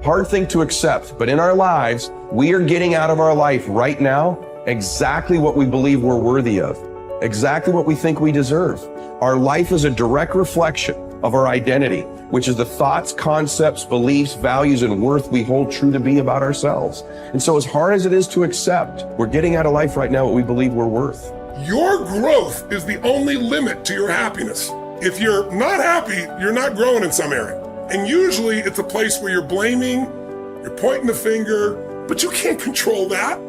Hard thing to accept, but in our lives, we are getting out of our life right now exactly what we believe we're worthy of, exactly what we think we deserve. Our life is a direct reflection of our identity, which is the thoughts, concepts, beliefs, values, and worth we hold true to be about ourselves. And so as hard as it is to accept, we're getting out of life right now what we believe we're worth. Your growth is the only limit to your happiness. If you're not happy, you're not growing in some area. And usually it's a place where you're blaming, you're pointing the finger, but you can't control that.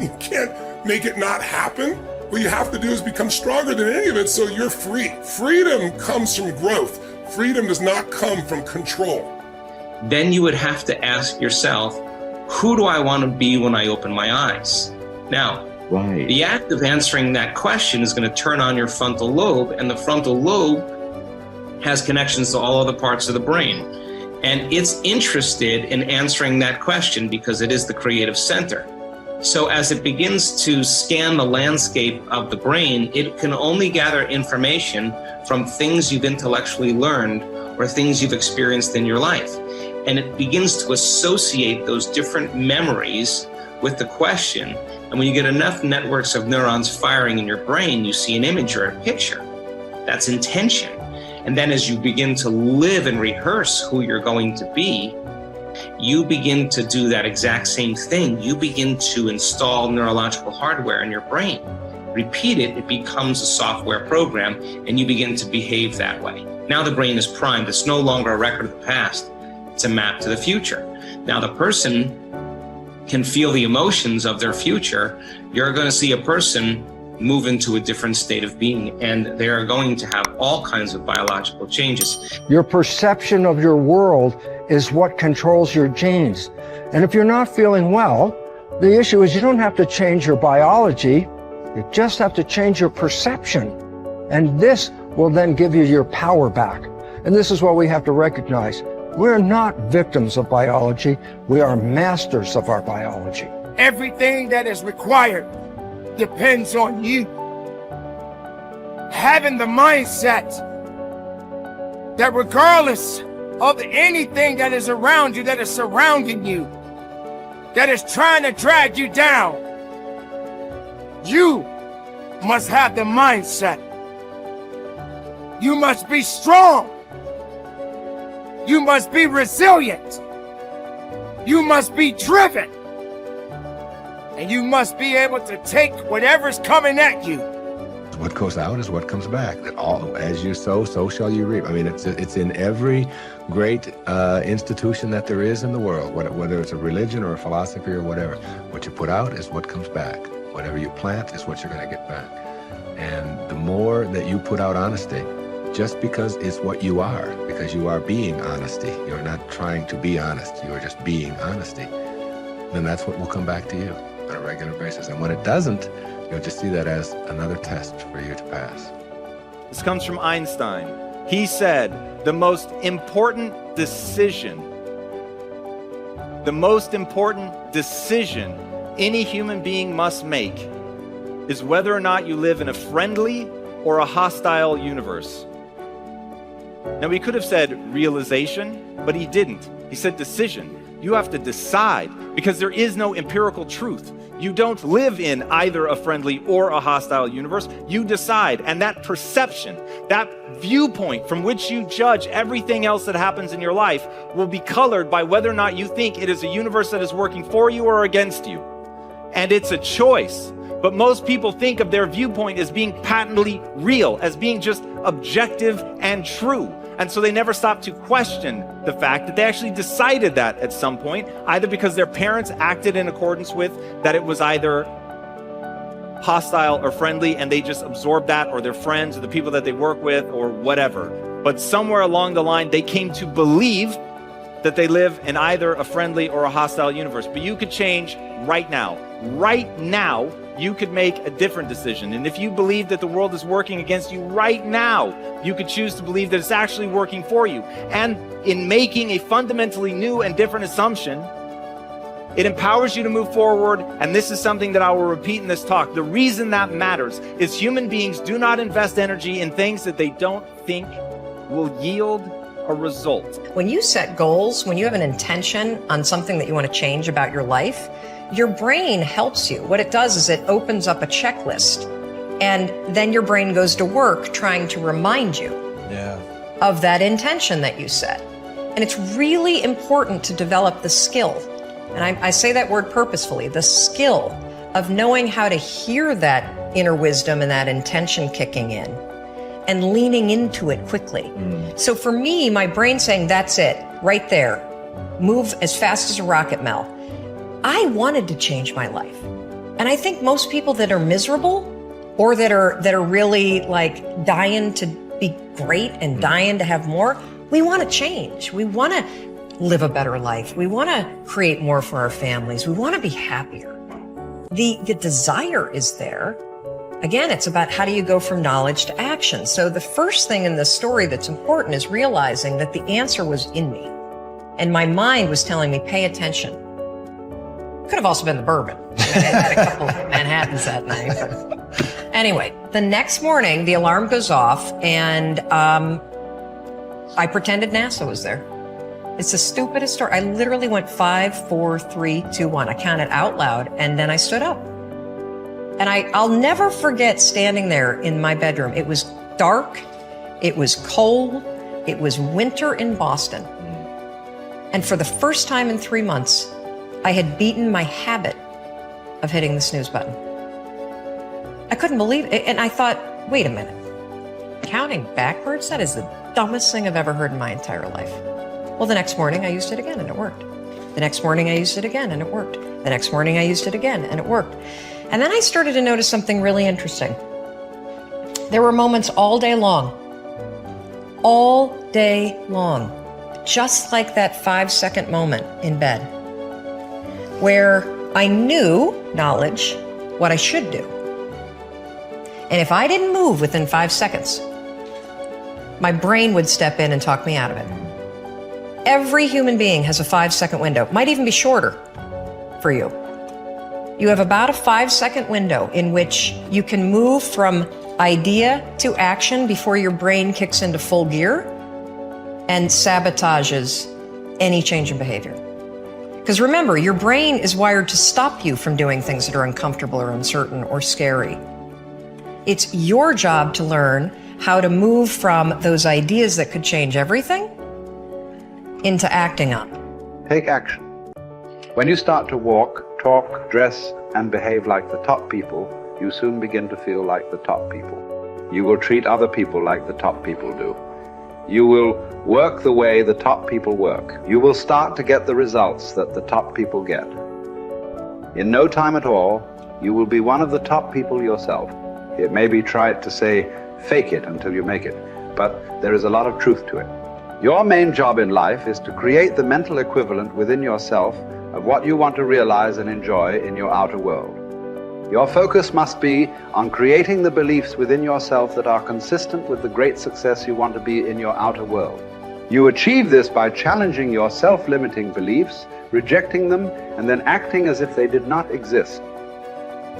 You can't make it not happen. What you have to do is become stronger than any of it so you're free. Freedom comes from growth. Freedom does not come from control. Then you would have to ask yourself, who do I want to be when I open my eyes? Now, the act of answering that question is going to turn on your frontal lobe, and the frontal lobe has connections to all other parts of the brain. And it's interested in answering that question because it is the creative center. So as it begins to scan the landscape of the brain, it can only gather information from things you've intellectually learned or things you've experienced in your life. And it begins to associate those different memories with the question. And when you get enough networks of neurons firing in your brain, you see an image or a picture. That's intention. And then as you begin to live and rehearse who you're going to be, you begin to do that exact same thing. You begin to install neurological hardware in your brain. Repeat it, it becomes a software program, and you begin to behave that way. Now the brain is primed. It's no longer a record of the past. It's a map to the future. Now the person can feel the emotions of their future. You're going to see a person move into a different state of being, and they are going to have all kinds of biological changes. Your perception of your world is what controls your genes. And if you're not feeling well, the issue is you don't have to change your biology, you just have to change your perception. And this will then give you your power back. And this is what we have to recognize. We're not victims of biology, we are masters of our biology. Everything that is required depends on you. Having the mindset that regardless of anything that is around you, that is surrounding you, that is trying to drag you down, you must have the mindset. You must be strong. You must be resilient. You must be driven. And you must be able to take whatever's coming at you. What goes out is what comes back. That all, as you sow, so shall you reap. I mean, it's in every great institution that there is in the world, whether it's a religion or a philosophy or whatever. What you put out is what comes back. Whatever you plant is what you're going to get back. And the more that you put out honesty, just because it's what you are, because you are being honesty, you're not trying to be honest, you are just being honesty, then that's what will come back to you on a regular basis. And when it doesn't, you'll just see that as another test for you to pass. This comes from Einstein. He said, the most important decision any human being must make is whether or not you live in a friendly or a hostile universe. Now, he could have said realization, but he didn't. He said decision. You have to decide, because there is no empirical truth. You don't live in either a friendly or a hostile universe. You decide, and that perception, that viewpoint from which you judge everything else that happens in your life will be colored by whether or not you think it is a universe that is working for you or against you. And it's a choice. But most people think of their viewpoint as being patently real, as being just objective and true. And so they never stop to question the fact that they actually decided that at some point, either because their parents acted in accordance with that it was either hostile or friendly, and they just absorbed that, or their friends or the people that they work with or whatever. But somewhere along the line, they came to believe that they live in either a friendly or a hostile universe. But you could change right now. Right now, you could make a different decision. And if you believe that the world is working against you right now, you could choose to believe that it's actually working for you. And in making a fundamentally new and different assumption, it empowers you to move forward. And this is something that I will repeat in this talk. The reason that matters is human beings do not invest energy in things that they don't think will yield a result. When you set goals, when you have an intention on something that you want to change about your life, your brain helps you. What it does is it opens up a checklist, and then your brain goes to work trying to remind you of that intention that you set. And it's really important to develop the skill, and I say that word purposefully, the skill of knowing how to hear that inner wisdom and that intention kicking in and leaning into it quickly. So for me, my brain saying, that's it, right there, move as fast as a rocket, Mel. I wanted to change my life. And I think most people that are miserable or that are really like dying to be great and dying to have more, we want to change. We want to live a better life. We want to create more for our families. We want to be happier. The desire is there. Again, it's about how do you go from knowledge to action. So the first thing in this story that's important is realizing that the answer was in me. And my mind was telling me, pay attention. Could have also been the bourbon. I had a couple of Manhattans that night. But anyway, the next morning, the alarm goes off, and I pretended NASA was there. It's the stupidest story. I literally went 5, 4, 3, 2, 1. I counted out loud, and then I stood up. And I'll never forget standing there in my bedroom. It was dark. It was cold. It was winter in Boston. And for the first time in 3 months, I had beaten my habit of hitting the snooze button. I couldn't believe it. And I thought, wait a minute. Counting backwards? That is the dumbest thing I've ever heard in my entire life. Well, the next morning I used it again and it worked. The next morning I used it again and it worked. The next morning I used it again and it worked. And then I started to notice something really interesting. There were moments all day long, just like that 5-second moment in bed, where I knew, knowledge, what I should do. And if I didn't move within 5 seconds, my brain would step in and talk me out of it. Every human being has a 5-second window, might even be shorter for you. You have about a 5-second window in which you can move from idea to action before your brain kicks into full gear and sabotages any change in behavior. Because remember, your brain is wired to stop you from doing things that are uncomfortable or uncertain or scary. It's your job to learn how to move from those ideas that could change everything into acting on. Take action. When you start to walk, talk, dress, and behave like the top people, you soon begin to feel like the top people. You will treat other people like the top people do. You will work the way the top people work. You will start to get the results that the top people get. In no time at all, you will be one of the top people yourself. It may be trite to say, fake it until you make it, but there is a lot of truth to it. Your main job in life is to create the mental equivalent within yourself of what you want to realize and enjoy in your outer world. Your focus must be on creating the beliefs within yourself that are consistent with the great success you want to be in your outer world. You achieve this by challenging your self-limiting beliefs, rejecting them, and then acting as if they did not exist.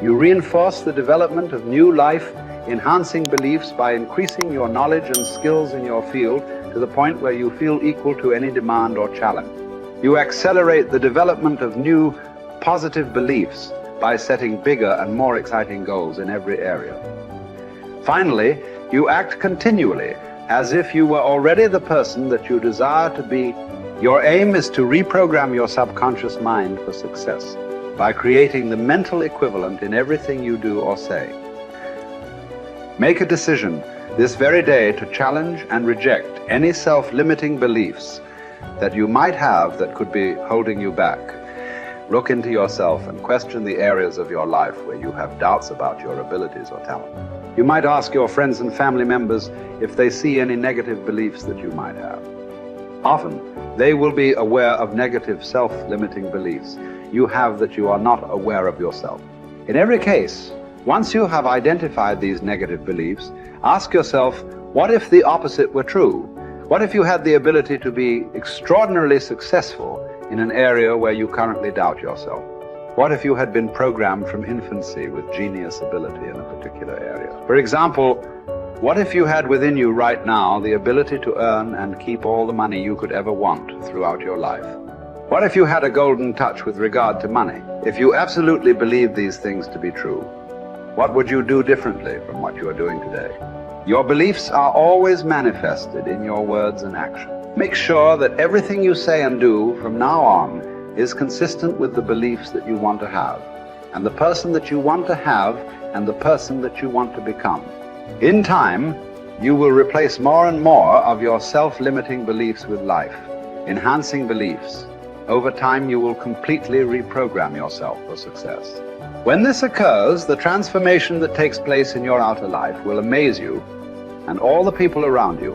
You reinforce the development of new life-enhancing beliefs by increasing your knowledge and skills in your field to the point where you feel equal to any demand or challenge. You accelerate the development of new positive beliefs by setting bigger and more exciting goals in every area. Finally, you act continually as if you were already the person that you desire to be. Your aim is to reprogram your subconscious mind for success by creating the mental equivalent in everything you do or say. Make a decision this very day to challenge and reject any self-limiting beliefs that you might have that could be holding you back. Look into yourself and question the areas of your life where you have doubts about your abilities or talent. You might ask your friends and family members if they see any negative beliefs that you might have. Often, they will be aware of negative self-limiting beliefs you have that you are not aware of yourself. In every case, once you have identified these negative beliefs, ask yourself, what if the opposite were true? What if you had the ability to be extraordinarily successful in an area where you currently doubt yourself? What if you had been programmed from infancy with genius ability in a particular area? For example, What if you had within you right now the ability to earn and keep all the money you could ever want throughout your life? What if you had a golden touch with regard to money? If you absolutely believed these things to be true, what would you do differently from what you are doing today? Your beliefs are always manifested in your words and action. Make sure that everything you say and do from now on is consistent with the beliefs that you want to have, and the person that you want to have, and the person that you want to become. In time, you will replace more and more of your self-limiting beliefs with life, enhancing beliefs. Over time, you will completely reprogram yourself for success. When this occurs, the transformation that takes place in your outer life will amaze you and all the people around you.